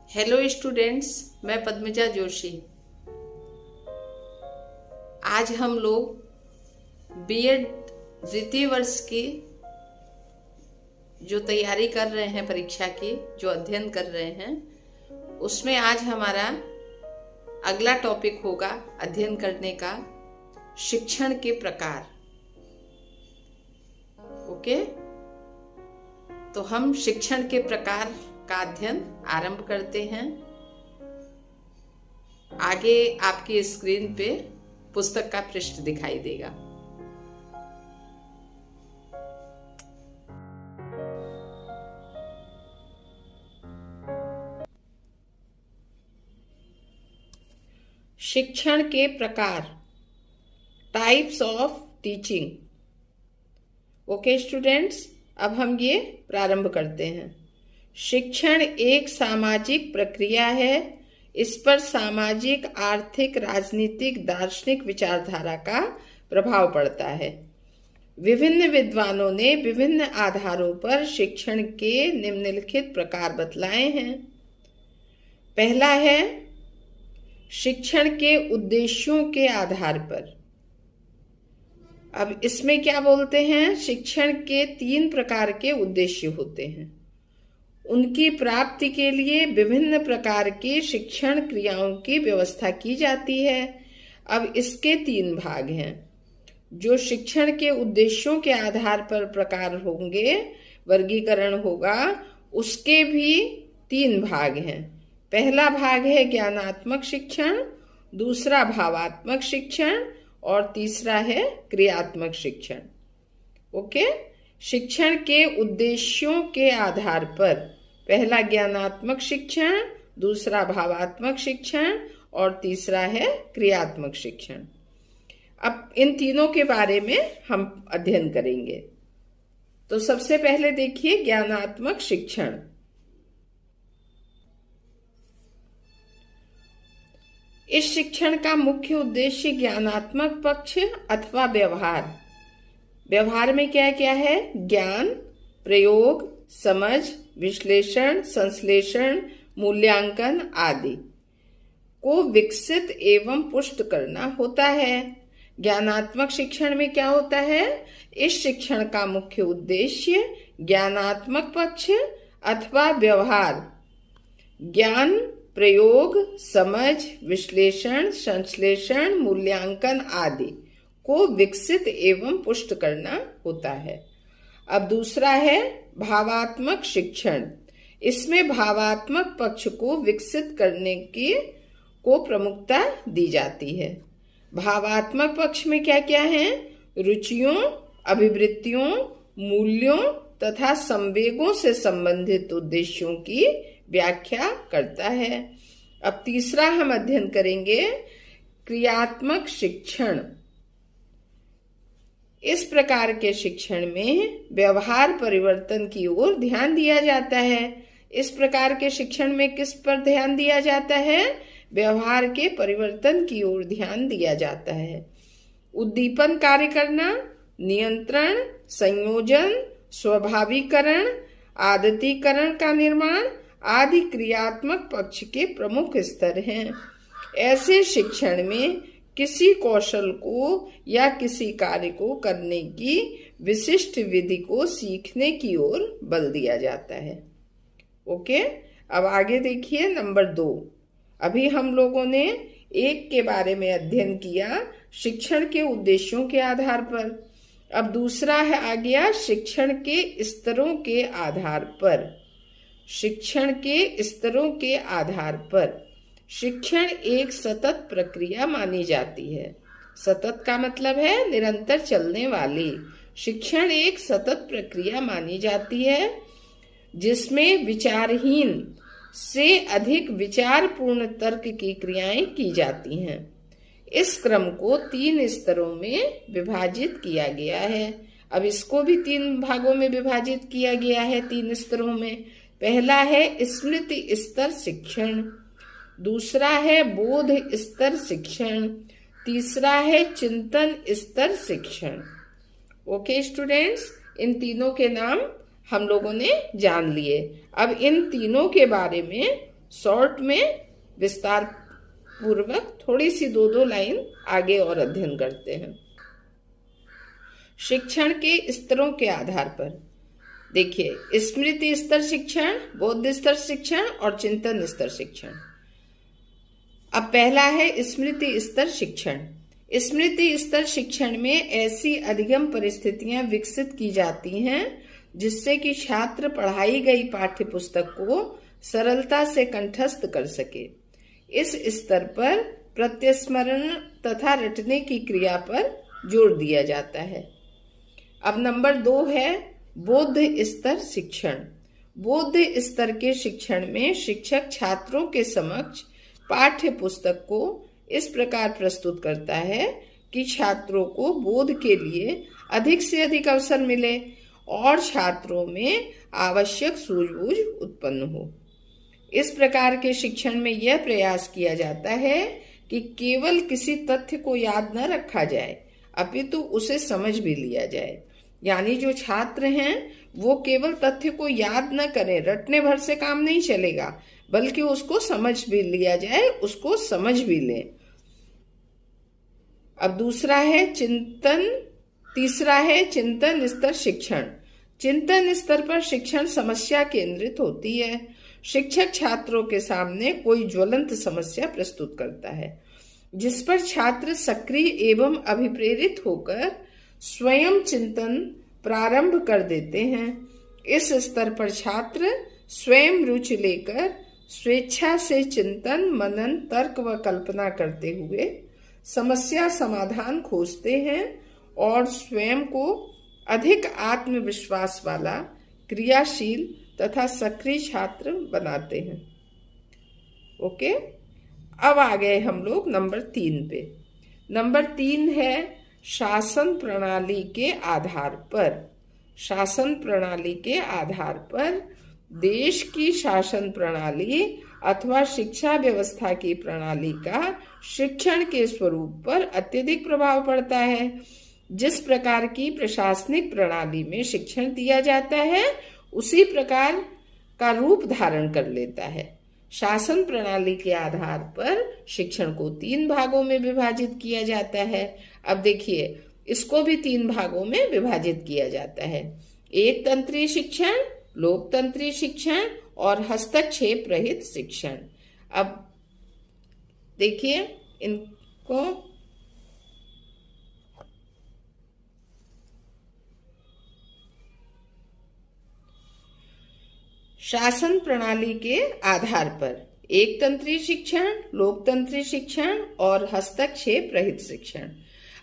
Hello students, मैं पद्मजा जोशी। आज हम लोग बीएड द्वितीय वर्ष की जो तैयारी कर रहे हैं, परीक्षा की जो अध्ययन कर रहे हैं, उसमें आज हमारा अगला टॉपिक होगा अध्ययन करने का शिक्षण के प्रकार। ओके, तो हम शिक्षण के प्रकार का अध्ययन आरंभ करते हैं। आगे आपकी स्क्रीन पे पुस्तक का पृष्ठ दिखाई देगा। शिक्षण के प्रकार, types of teaching. Okay students, अब हम ये प्रारंभ करते हैं। शिक्षण एक सामाजिक प्रक्रिया है। इस पर सामाजिक, आर्थिक, राजनीतिक, दार्शनिक विचारधारा का प्रभाव पड़ता है। विभिन्न विद्वानों ने विभिन्न आधारों पर शिक्षण के निम्नलिखित प्रकार बतलाए हैं। पहला है शिक्षण के उद्देश्यों के आधार पर। अब इसमें क्या बोलते हैं, शिक्षण के 3 प्रकार के उद्देश्य होते हैं। उनकी प्राप्ति के लिए विभिन्न प्रकार के शिक्षण क्रियाओं की व्यवस्था की जाती है। अब इसके 3 भाग हैं। जो शिक्षण के उद्देश्यों के आधार पर प्रकार होंगे, वर्गीकरण होगा, उसके भी 3 भाग हैं। पहला भाग है ज्ञानात्मक शिक्षण, दूसरा भावात्मक शिक्षण और तीसरा है क्रियात्मक शिक्षण। ओके, शिक्षण के उद्देश्यों के आधार पर पहला ज्ञानात्मक शिक्षण, दूसरा भावात्मक शिक्षण और तीसरा है क्रियात्मक शिक्षण। अब इन तीनों के बारे में हम अध्ययन करेंगे। तो सबसे पहले देखिए ज्ञानात्मक शिक्षण। इस शिक्षण का मुख्य उद्देश्य ज्ञानात्मक पक्ष अथवा व्यवहार। व्यवहार में क्या क्या है? ज्ञान, प्रयोग, समझ, विश्लेषण, संश्लेषण, मूल्यांकन आदि को विकसित एवं पुष्ट करना होता है। ज्ञानात्मक शिक्षण में क्या होता है? इस शिक्षण का मुख्य उद्देश्य ज्ञानात्मक पक्ष अथवा व्यवहार, ज्ञान, प्रयोग, समझ, विश्लेषण, संश्लेषण, मूल्यांकन आदि को विकसित एवं पुष्ट करना होता है। अब दूसरा है भावात्मक शिक्षण। इसमें भावात्मक पक्ष को विकसित करने को प्रमुखता दी जाती है। भावात्मक पक्ष में क्या क्या है? रुचियों, अभिवृत्तियों, मूल्यों तथा संवेगों से संबंधित उद्देश्यों की व्याख्या करता है। अब तीसरा हम अध्ययन करेंगे क्रियात्मक शिक्षण। इस प्रकार के शिक्षण में व्यवहार परिवर्तन की ओर ध्यान दिया जाता है। इस प्रकार के शिक्षण में किस पर ध्यान दिया जाता है? व्यवहार के परिवर्तन की ओर ध्यान दिया जाता है। उद्दीपन कार्य करना, नियंत्रण, संयोजन, स्वाभाविकरण, आदतीकरण का निर्माण आदि क्रियात्मक पक्ष के प्रमुख स्तर हैं। ऐसे शिक्षण में किसी कौशल को या किसी कार्य को करने की विशिष्ट विधि को सीखने की ओर बल दिया जाता है। ओके, अब आगे देखिए नंबर 2। अभी हम लोगों ने 1 के बारे में अध्ययन किया, शिक्षण के उद्देश्यों के आधार पर। अब दूसरा है आ गया शिक्षण के स्तरों के आधार पर। शिक्षण के स्तरों के आधार पर शिक्षण एक सतत प्रक्रिया मानी जाती है। सतत का मतलब है निरंतर चलने वाली। शिक्षण एक सतत प्रक्रिया मानी जाती है जिसमें विचारहीन से अधिक विचारपूर्ण तर्क की क्रियाएं की जाती हैं। इस क्रम को 3 स्तरों में विभाजित किया गया है। अब इसको भी 3 भागों में विभाजित किया गया है, 3 स्तरों में। पहला है स्मृति स्तर शिक्षण, दूसरा है बोध स्तर शिक्षण, तीसरा है चिंतन स्तर शिक्षण। ओके स्टूडेंट्स, इन तीनों के नाम हम लोगों ने जान लिए। अब इन तीनों के बारे में शॉर्ट में विस्तार पूर्वक थोड़ी सी 2-2 लाइन आगे और अध्ययन करते हैं। शिक्षण के स्तरों के आधार पर देखिए, स्मृति स्तर शिक्षण, बोध स्तर शिक्षण और चिंतन स्तर शिक्षण। अब पहला है स्मृति स्तर शिक्षण। स्मृति स्तर शिक्षण में ऐसी अधिगम परिस्थितियां विकसित की जाती हैं जिससे कि छात्र पढ़ाई गई पाठ्य पुस्तक को सरलता से कंठस्थ कर सके। इस स्तर पर प्रत्यस्मरण तथा रटने की क्रिया पर जोर दिया जाता है। अब नंबर 2 है बोध स्तर शिक्षण। बोध स्तर के शिक्षण में शिक्षक छात्रों के समक्ष पाठ्य पुस्तक को इस प्रकार प्रस्तुत करता है कि छात्रों को बोध के लिए अधिक से अधिक अवसर मिले और छात्रों में आवश्यक सूझबूझ उत्पन्न हो। इस प्रकार के शिक्षण में यह प्रयास किया जाता है कि केवल किसी तथ्य को याद न रखा जाए, अपितु उसे समझ भी लिया जाए। यानी जो छात्र हैं वो केवल तथ्य को याद न करें, रटने भर से काम नहीं चलेगा, बल्कि उसको समझ भी लिया जाए, उसको समझ भी लें। अब तीसरा है चिंतन स्तर शिक्षण। चिंतन स्तर पर शिक्षण समस्या केंद्रित होती है। शिक्षक छात्रों के सामने कोई ज्वलंत समस्या प्रस्तुत करता है जिस पर छात्र सक्रिय एवं अभिप्रेरित होकर स्वयं चिंतन प्रारंभ कर देते हैं। इस स्तर पर छात्र स्वयं रुचि लेकर स्वेच्छा से चिंतन, मनन, तर्क व कल्पना करते हुए समस्या समाधान खोजते हैं और स्वयं को अधिक आत्मविश्वास वाला, क्रियाशील तथा सक्रिय छात्र बनाते हैं। ओके, अब आ गए हम लोग नंबर 3 पे। नंबर 3 है शासन प्रणाली के आधार पर। शासन प्रणाली के आधार पर देश की शासन प्रणाली अथवा शिक्षा व्यवस्था की प्रणाली का शिक्षण के स्वरूप पर अत्यधिक प्रभाव पड़ता है। जिस प्रकार की प्रशासनिक प्रणाली में शिक्षण दिया जाता है उसी प्रकार का रूप धारण कर लेता है। शासन प्रणाली के आधार पर शिक्षण को 3 भागों में विभाजित किया जाता है। अब देखिए, इसको भी 3 भागों में विभाजित किया जाता है। एक तंत्रीय शिक्षण, लोकतंत्रीय शिक्षण और हस्तक्षेप रहित शिक्षण। अब देखिए इनको शासन प्रणाली के आधार पर एक तंत्रीय शिक्षण, लोकतंत्रीय शिक्षण और हस्तक्षेप रहित शिक्षण।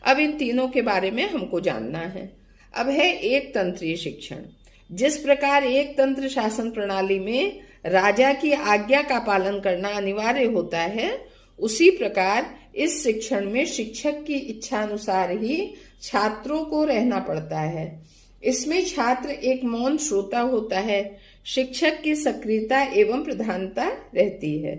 अब इन तीनों के बारे में हमको जानना है। अब है एक तंत्रीय शिक्षण। जिस प्रकार एक तंत्र शासन प्रणाली में राजा की आज्ञा का पालन करना अनिवार्य होता है, उसी प्रकार इस शिक्षण में शिक्षक की इच्छानुसार ही छात्रों को रहना पड़ता है। इसमें छात्र एक मौन श्रोता होता है, शिक्षक की सक्रियता एवं प्रधानता रहती है।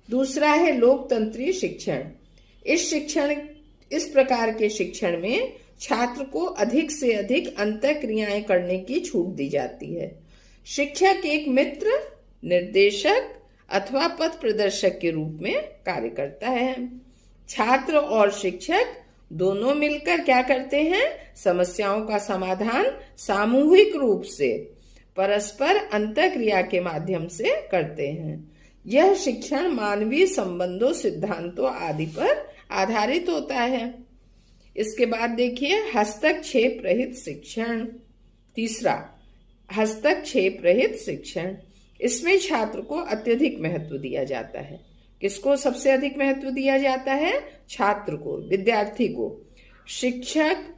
दूसरा है लोकतंत्रीय शिक्षण। इस प्रकार के शिक्षण में छात्र को अधिक से अधिक अंतःक्रियाएं करने की छूट दी जाती है। शिक्षक एक मित्र, निर्देशक अथवा पथ प्रदर्शक के रूप में कार्य करता है। छात्र और शिक्षक दोनों मिलकर क्या करते हैं? समस्याओं का समाधान सामूहिक रूप से परस्पर अंतःक्रिया के माध्यम से करते हैं। यह शिक्षण मानवीय संबंधों, सिद्धांतों आदि पर आधारित होता है। इसके बाद देखिए हस्तक्षेप रहित शिक्षण। तीसरा, हस्तक्षेप रहित शिक्षण। इसमें छात्र को अत्यधिक महत्व दिया जाता है। किसको सबसे अधिक महत्व दिया जाता है? छात्र को, विद्यार्थी को। शिक्षक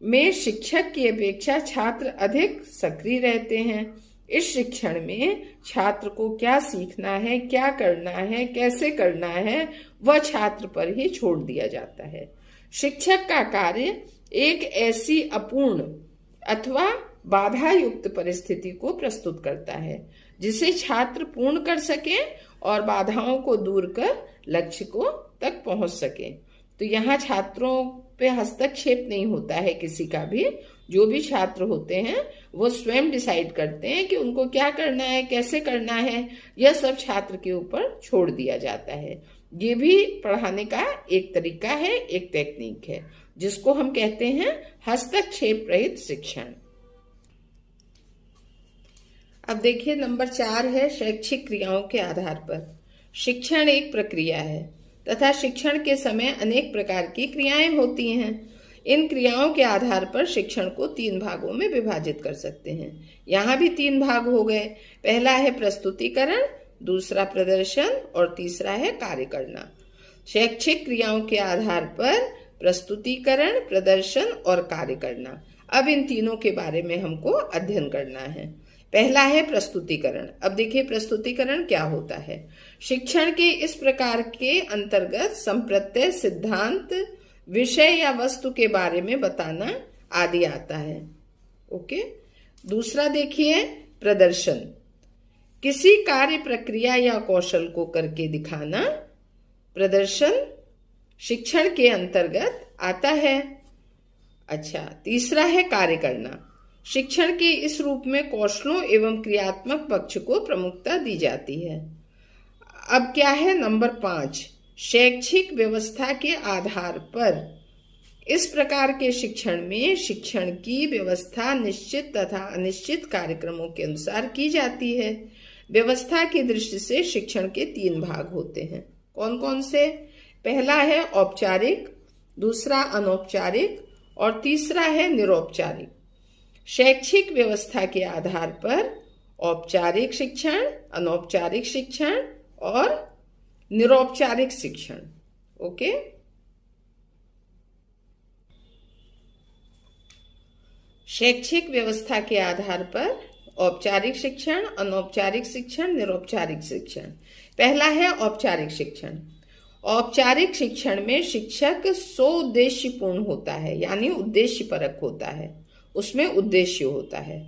में शिक्षक की अपेक्षा छात्र अधिक सक्रिय रहते हैं। इस शिक्षण में छात्र को क्या सीखना है, क्या करना है, कैसे करना है, वह छात्र पर ही छोड़ दिया जाता है। शिक्षक का कार्य एक ऐसी अपूर्ण अथवा बाधा युक्त परिस्थिति को प्रस्तुत करता है जिसे छात्र पूर्ण कर सके और बाधाओं को दूर कर लक्ष्य को तक पहुंच सके। तो यहाँ छात्रों पे हस्तक्षेप नहीं होता है किसी का भी, जो भी छात्र होते हैं वो स्वयं डिसाइड करते हैं कि उनको क्या करना है, कैसे करना है, यह सब छात्र के ऊपर छोड़ दिया जाता है। ये भी पढ़ाने का एक तरीका है, एक टेक्निक है, जिसको हम कहते हैं हस्तक्षेप रहित शिक्षण। अब देखिए नंबर 4 है शैक्षिक क्रियाओं के आधार पर। शिक्षण एक प्रक्रिया है तथा शिक्षण के समय अनेक प्रकार की क्रियाएं होती हैं। इन क्रियाओं के आधार पर शिक्षण को 3 भागों में विभाजित कर सकते हैं। यहाँ भी 3 भाग हो गए। पहला है प्रस्तुतिकरण, दूसरा प्रदर्शन और तीसरा है कार्य करना। शैक्षिक क्रियाओं के आधार पर प्रस्तुतिकरण, प्रदर्शन और कार्य करना। अब इन तीनों के बारे में हमको अध्ययन करना है। पहला है प्रस्तुतिकरण। अब देखिए प्रस्तुतिकरण क्या होता है। शिक्षण के इस प्रकार के अंतर्गत संप्रत्यय, सिद्धांत, विषय या वस्तु के बारे में बताना आदि आता है। ओके। दूसरा देखिए प्रदर्शन, किसी कार्य, प्रक्रिया या कौशल को करके दिखाना प्रदर्शन शिक्षण के अंतर्गत आता है। अच्छा, तीसरा है कार्य करना। शिक्षण के इस रूप में कौशलों एवं क्रियात्मक पक्ष को प्रमुखता दी जाती है। अब क्या है नंबर 5, शैक्षिक व्यवस्था के आधार पर। इस प्रकार के शिक्षण में शिक्षण की व्यवस्था निश्चित तथा अनिश्चित कार्यक्रमों के अनुसार की जाती है। व्यवस्था की दृष्टि से शिक्षण के 3 भाग होते हैं। कौन कौन से? पहला है औपचारिक, दूसरा अनौपचारिक और तीसरा है निरौपचारिक। शैक्षिक व्यवस्था के आधार पर औपचारिक शिक्षण, अनौपचारिक शिक्षण और निरौपचारिक शिक्षण। ओके। शैक्षिक व्यवस्था के आधार पर औपचारिक शिक्षण, अनौपचारिक शिक्षण, निरौपचारिक शिक्षण। पहला है औपचारिक शिक्षण। औपचारिक शिक्षण में शिक्षक स्वउद्देश्यपूर्ण होता है, यानी उद्देश्यपरक होता है। उसमें उद्देश्य होता है।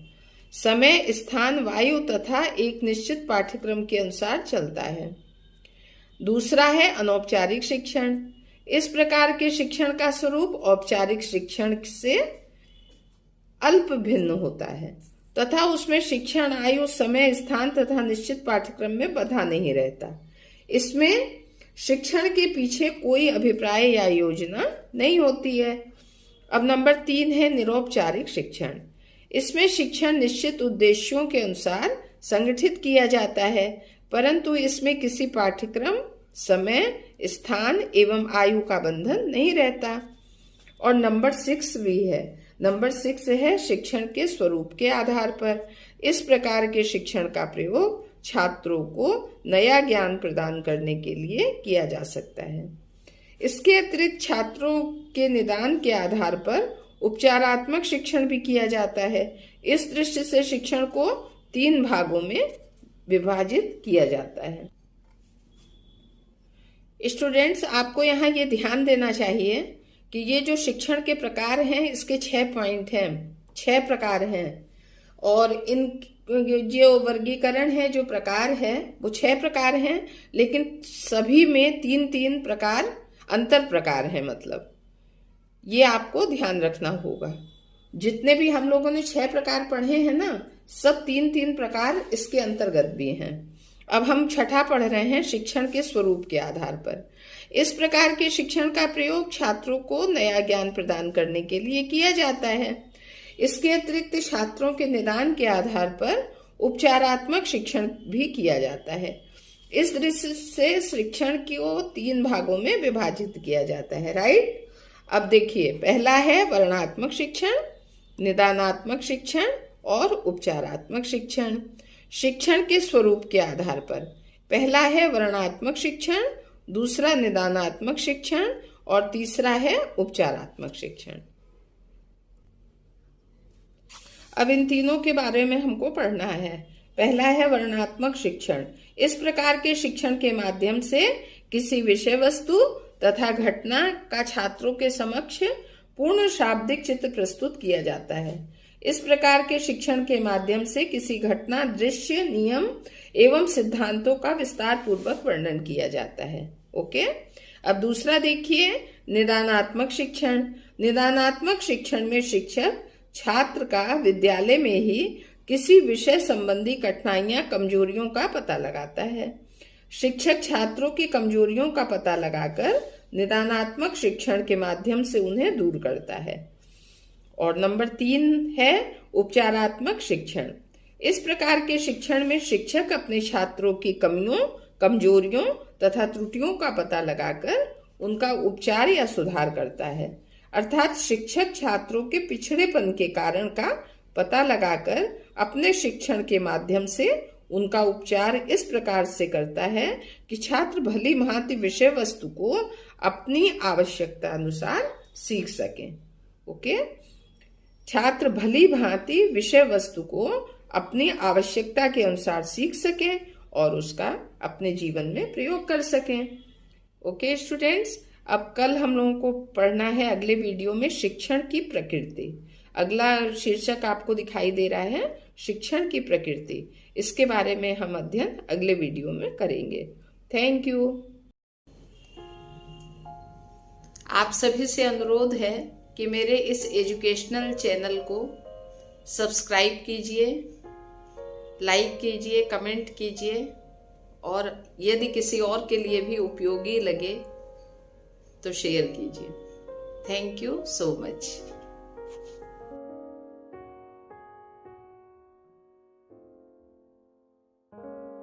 समय, स्थान, वायु तथा एक निश्चित पाठ्यक्रम के अनुसार चलता है। दूसरा है अनौपचारिक शिक्षण। इस प्रकार के शिक्षण का स्वरूप औपचारिक शिक्षण से अल्प भिन्न होता है तथा उसमें शिक्षण आयु, समय, स्थान तथा निश्चित पाठ्यक्रम में बंधा नहीं रहता। इसमें शिक्षण के पीछे कोई अभिप्राय या योजना नहीं होती है। अब नंबर 3 है निरौपचारिक शिक्षण। इसमें शिक्षण निश्चित उद्देश्यों के अनुसार संगठित किया जाता है, परंतु इसमें किसी पाठ्यक्रम, समय, स्थान एवं आयु का बंधन नहीं रहता। और नंबर 6 भी है। नंबर 6 है शिक्षण के स्वरूप के आधार पर। इस प्रकार के शिक्षण का प्रयोग छात्रों को नया ज्ञान प्रदान करने के लिए किया जा सकता है। इसके अतिरिक्त छात्रों के निदान के आधार पर उपचारात्मक शिक्षण भी किया जाता है। इस दृष्टि से शिक्षण को 3 भागों में विभाजित किया जाता है। स्टूडेंट्स, आपको यहाँ ये ध्यान देना चाहिए कि ये जो शिक्षण के प्रकार हैं इसके 6 पॉइंट हैं, 6 प्रकार हैं और इन जो वर्गीकरण है, जो प्रकार है वो 6 प्रकार हैं, लेकिन सभी में 3-3 प्रकार अंतर प्रकार है। मतलब ये आपको ध्यान रखना होगा। जितने भी हम लोगों ने 6 प्रकार पढ़े हैं ना, सब 3-3 प्रकार इसके अंतर्गत भी हैं। अब हम छठा पढ़ रहे हैं शिक्षण के स्वरूप के आधार पर। इस प्रकार के शिक्षण का प्रयोग छात्रों को नया ज्ञान प्रदान करने के लिए किया जाता है। इसके अतिरिक्त छात्रों के निदान के आधार पर उपचारात्मक शिक्षण भी किया जाता है। इस दृष्टि से शिक्षण को 3 भागों में विभाजित किया जाता है। राइट। अब देखिए, पहला है वर्णनात्मक शिक्षण, निदानात्मक शिक्षण और उपचारात्मक शिक्षण। शिक्षण के स्वरूप के आधार पर पहला है वर्णनात्मक शिक्षण, दूसरा निदानात्मक शिक्षण और तीसरा है उपचारात्मक शिक्षण। अब इन तीनों के बारे में हमको पढ़ना है। पहला है वर्णनात्मक शिक्षण। इस प्रकार के शिक्षण के माध्यम से किसी विषय वस्तु तथा घटना का छात्रों के समक्ष पूर्ण शाब्दिक चित्र प्रस्तुत किया जाता है। इस प्रकार के शिक्षण के माध्यम से किसी घटना, दृश्य, नियम एवं सिद्धांतों का विस्तार पूर्वक वर्णन किया जाता है। ओके। अब दूसरा देखिए निदानात्मक शिक्षण। निदानात्मक शिक्षण में शिक्षक छात्र का विद्यालय में ही किसी विषय संबंधी कठिनाइयां, कमजोरियों का पता लगाता है। शिक्षक छात्रों की कमजोरियों का पता लगाकर निदानात्मक शिक्षण के माध्यम से उन्हें दूर करता है। और नंबर 3 है उपचारात्मक शिक्षण। इस प्रकार के शिक्षण में शिक्षक अपने छात्रों की कमियों, कमजोरियों तथा त्रुटियों का पता लगाकर उनका उपचार या सुधार करता है। अर्थात शिक्षक छात्रों के पिछड़ेपन के कारण का पता लगाकर अपने शिक्षण के माध्यम से उनका उपचार इस प्रकार से करता है कि छात्र भली भांति विषय वस्तु को अपनी आवश्यकता अनुसार सीख सकें। ओके, छात्र भली भांति विषय वस्तु को अपनी आवश्यकता के अनुसार सीख सकें और उसका अपने जीवन में प्रयोग कर सकें। ओके स्टूडेंट्स, अब कल हम लोगों को पढ़ना है अगले वीडियो में शिक्षण की प्रकृति। अगला शीर्षक आपको दिखाई दे रहा है शिक्षण की प्रकृति। इसके बारे में हम अध्ययन अगले वीडियो में करेंगे। Thank you. आप सभी से अनुरोध है कि मेरे इस एजुकेशनल चैनल को सब्सक्राइब कीजिए, लाइक कीजिए, कमेंट कीजिए और यदि किसी और के लिए भी उपयोगी लगे तो शेयर कीजिए। Thank you so much.